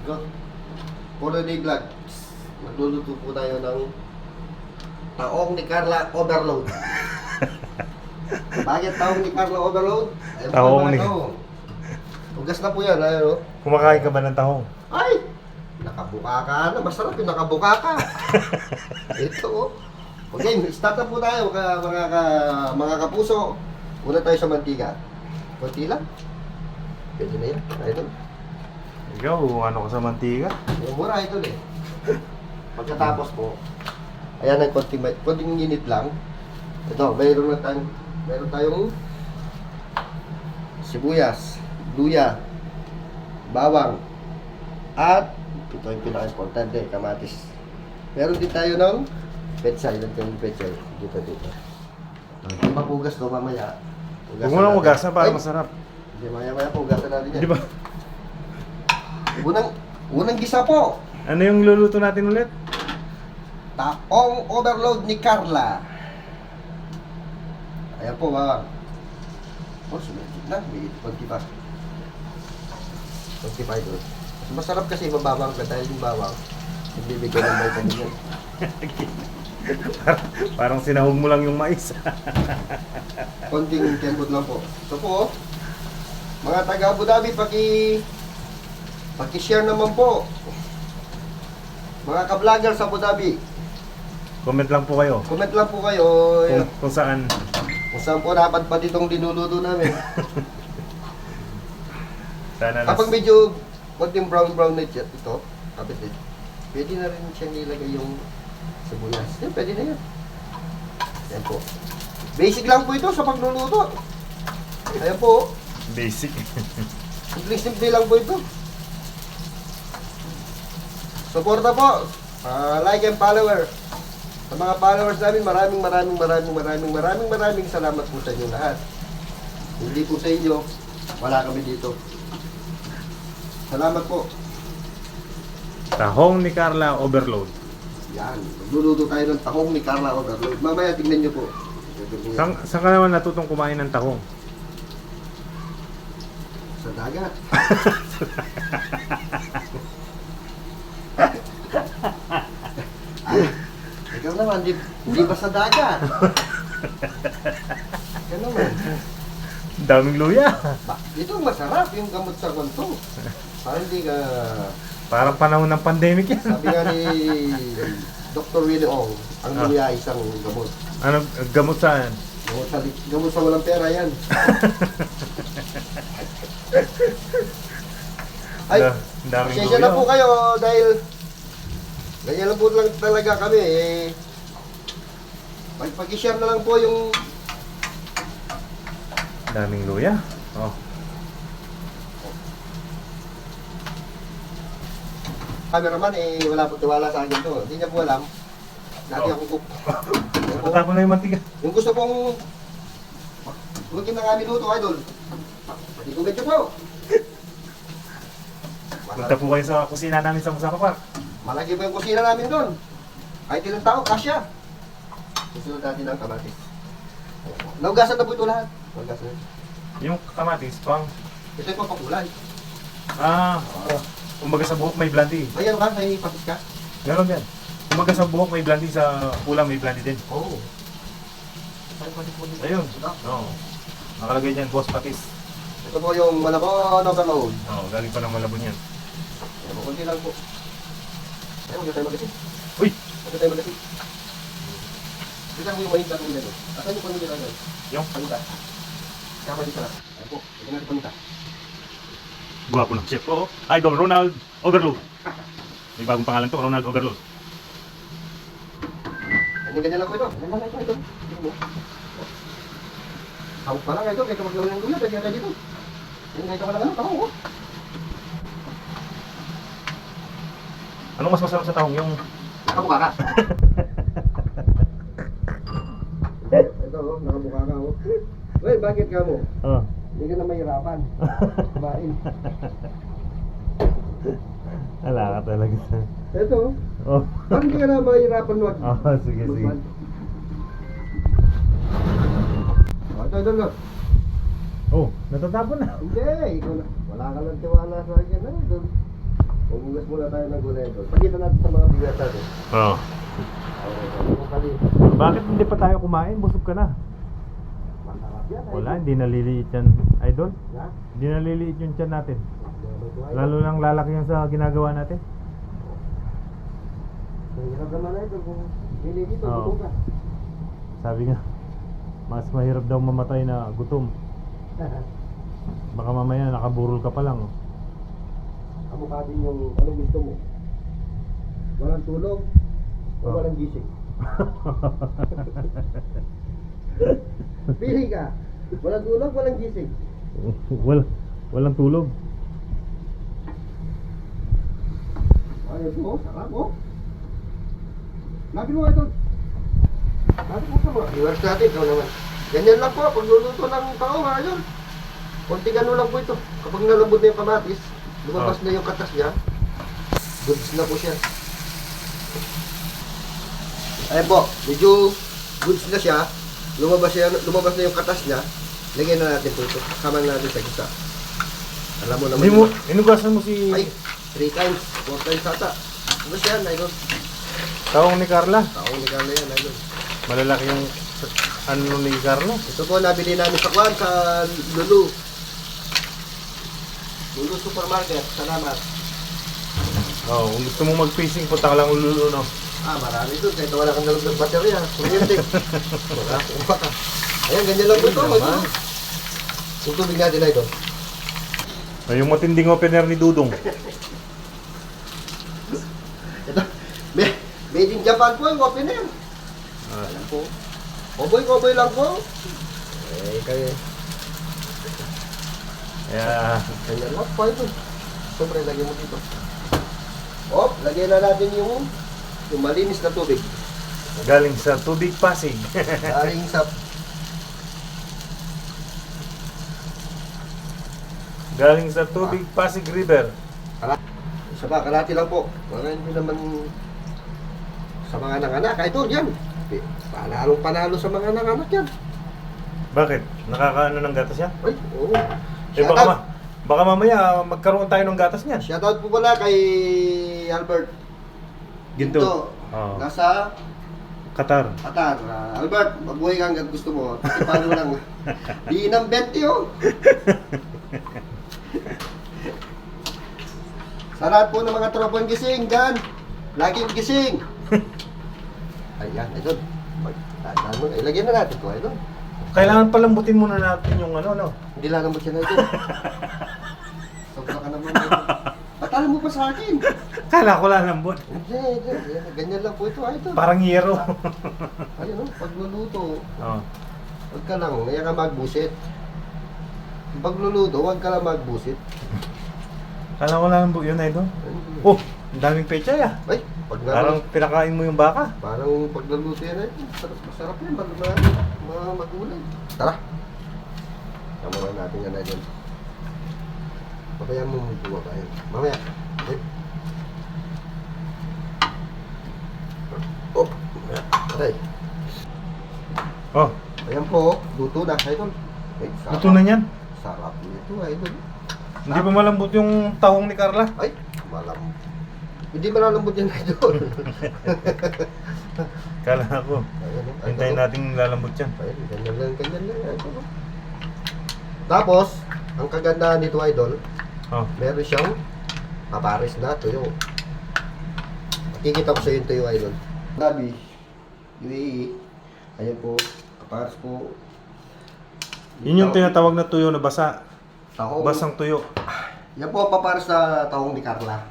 Go. For the day vlog, magluluto po tayo ng taong ni Carla Overload. Bakit taong ni Carla Overload? Ayun po Taong mga ni- taong. Ugas na po yan, ayun o. Kumakain ka ba ng tahong? Ay! Nakabuka ka na. Masarap yung nakabuka ka. Ito o. Okay, start na po tayo mga kapuso. Una tayo sa mantika. Kunti lang. Pwede na yan. Idol. Ikaw, ano ka sa mantika? Yung mura idol eh. Pagkatapos po, ayan ang konting init lang. Ito, mayroon tayong sibuyas, luya, bawang, at ito yung pinaka-importante, kamatis. Meron din tayo ng petsay, petsay. Dito. Hindi mapugas to mamaya. Huwag mo nang ugasan para masarap. Hindi, maya-maya po, ugasan natin yan. Di ba? Unang gisa po, Ano yung luluto natin ulit? taong overload ni Carla. Ayan po, bawang. Oh, sumitik na. May konti pa. Konti pa ito. Masarap kasi mabawang ka dahil yung bawang. Nagbibigay ng vitamin yan. Parang sinahog mo lang yung mais. Konting kembot lang po. Ito po, oh. Mga taga Abu Dhabi, paki-share naman po. Mga ka-vlogger sa Abu Dhabi, Comment lang po kayo comment lang po kayo kung saan. kung saan po dapat pa itong dinuluto namin. Sana Kapag medyo konting brown na ito, kapit din. Pwede na rin siyang ilagay yung sibuyas. Yan, pwede na yan. Yan po. Basic lang po ito sa pagluluto. Ayan po. basic. Simple lang po ito. Suporta po. Like and follower. Sa mga followers namin, maraming salamat po sa inyo lahat. Hindi po sa inyo, wala kami dito. Salamat po. Tahong ni Carla Overload. Yan. Magluluto tayo ng tahong ni Carla Overload. Mamaya tingnan nyo po. Saan ka naman natutong kumain ng tahong? Sa dagat. Ay, ikaw naman, di ba sa dagat? Ikaw naman. Daming luya. Ito masarap yung gamot sa kanto. Parang hindi ka... Parang panahon ng pandemic yan. Sabi nga ni Dr. Willie Ong, ang luya ay isang gamot. Ano, gamot saan? Gamot sa walang pera yan. Ay, Daming pasensya luya. na po kayo dahil ganyan lang po lang talaga kami eh. Pag-share na lang po yung Daming luya. Oh. cameraman eh, wala po tiwala sa akin to. Hindi niya po alam. Dati Oh. akong cook. Matapon na yung mantika. Yung gusto pong lugin ng aming luto, idol. Hindi ko medyo po. Punta po kayo sa kusina namin sa Musaka Park. Malaki po yung kusina namin doon. Kahit ilang tao, kasya. Susunod natin ang kamatis. Naugasan na po ito lahat. Naugasan na. Yung kamatis, pang... Ito yung papakulay. Kumbaga sa buhok may blondie. Ayan ka, may patis ka? Meron yan. Kumbaga sa buhok may blondie, sa ulam may blondie din. Oo. Ayun. Oo. Nakalagay dyan, boss patis. Ito po yung malabon overload. Oo, galing pa ng Malabon yan. Ayan po, kunti lang po. Ayan, huwag tayo magasin. Uy! Huwag tayo magasin. Dito lang po yung mahinta kong dito. Asan yung paninta doon? Yung Paninta. Kama dito na. Ayan po, ito natin paninta. guwapo ng chef ko. Idol Ronald Overload. May bagong pangalan to, Ronald Overload. Ganyan lang po ito. Ganyan lang ito. Tawag pa lang ito. Kaya maglaro ng luya. Pwede na dito. Ganyan ito ka lang ano. Tawag ko. Anong mas masarap sa tahong? Yung Nakabuka ka. Ito oh. Nakabuka ka oh. Uy, bakit ka mo? Hindi ka na mahirapan. Kumain. Wala ka talaga sa... Ito oh. Parang hindi ka na mahirapan mo. Sige. Ito na. Oh, natatapon na. Hindi. Ikaw na. Wala ka lang tiwala sa akin. Ito. Hugas muna tayo ng gulay doon. Pakita natin sa mga bigas natin. Oo. Bakit hindi pa tayo kumain? Busog ka na. Masarap yan. Wala, hindi naliliit yan, idol. Ha? Hindi naliliit yung tiyan natin. Lalo lang lalaki yan sa ginagawa natin. Mahirap naman na ito kung hindi dito, Oo. gutom ka. Sabi nga, mas mahirap daw mamatay na gutom. Baka mamaya nakaburol ka pa lang. Kamukha din yung anong gusto mo. Walang tulog o Oh. walang gising. Pili ka. Walang tulog, walang gising. Walang tulog. Ayos mo, sarap mo. Lapin mo ito. Lapin mo sa mga viewers natin. Ikaw naman. Ganyan lang po, pagluluto ng tao, ayun. Konting ano lang po ito. Kapag nalambot na yung kamatis, lumabas na yung katas niya, goods na po siya. Ayan po, medyo goods na siya. Lumabas na yung katas niya. Lagyan na natin po ito. Kasama natin sa gisa. Alam mo naman. Hindi mo, inugasan mo si Ay, 3 times, 4 times ata. Ano siya, Idol? taong ni Carla. Taong ni Carla yan, Idol. Malalaki yung ano ni Carla. Ito po, nabili namin sa Kwan, sa Lulu. Lulu Supermarket, salamat. Oh, kung gusto mo mag-fishing, punta ka lang Lulu, no? Ah, marami doon, kahit wala kang nalog ng baterya. Kuryente. Wala, kuha ka. Ayan, ganyan lang po ito, Idol. Yung tubig natin, Idol. Ay, yung matinding opener ni Dudong. Ito, made in Japan po yung opener. Ah. Ayan po. Koboy lang po. Eh, kayo. Yeah. Ganyan lang po ito. Siyempre, lagyan mo dito. Oh, lagyan na natin yung malinis na tubig. Galing sa tubig Pasig. Galing sa Galing sa tubig Pasig River. isa ba, kalati lang po. Mga hindi naman sa mga nanganak. Ito, yan. Panalong-panalo sa mga nanganak yan. Bakit? Nakakaano ng gatas yan? Ay, oo. Eh, baka mamaya magkaroon tayo ng gatas niyan. Shoutout po pala kay Albert. Ginto. Ginto. Oo. Nasa Qatar. Qatar. Albert, mabuhay ka hanggang gusto mo. Paano lang. Di ng 20 oh. Sa lahat po ng mga tropang gising dyan, laging gising. Ayan, ito. Ilagyan na natin ito, ito. Kailangan palambutin muna natin yung ano, no? Hindi lang naman siya na ito. Sobra ka naman. Patalo mo pa sa akin. Kala ko lang lambot. Hindi. Ganyan lang po ito, ito. Parang yero. Ayun, pagluluto, Oh. huwag ka lang, kaya ka magbusit. Pagluluto, huwag ka lang magbusit. Kala ko lang lambot yun, idol. Oh, ang daming pecha ya. Ay, pag Parang pinakain mo yung baka. parang pagluluto yan, masarap yan, mga magulay. Tara. Tama lang natin yan na dyan. Pabayaan mo buwa tayo. Mamaya. Okay. Oh, aray. Oh, Ayan po, luto na. Idol. Ay, sarap. luto na yan. Sarap nito, idol. Hindi pa malambot yung tahong ni Carla. Ay, malam. Hindi malalambot yan, idol. Kala ko. Ayan, oh. Hintayin natin lalambot yan. Ayun, ganyan lang. Idol. Tapos, ang kagandahan nito, idol, Oh. meron siyang papares na tuyo. Makikita ko sa iyo yung tuyo, idol. Nabi, UAE, ayan po, kapares po. Yun yung tinatawag na tuyo na basa. Tahong. Basang tuyo. Yan po ang papares na tahong ni Carla.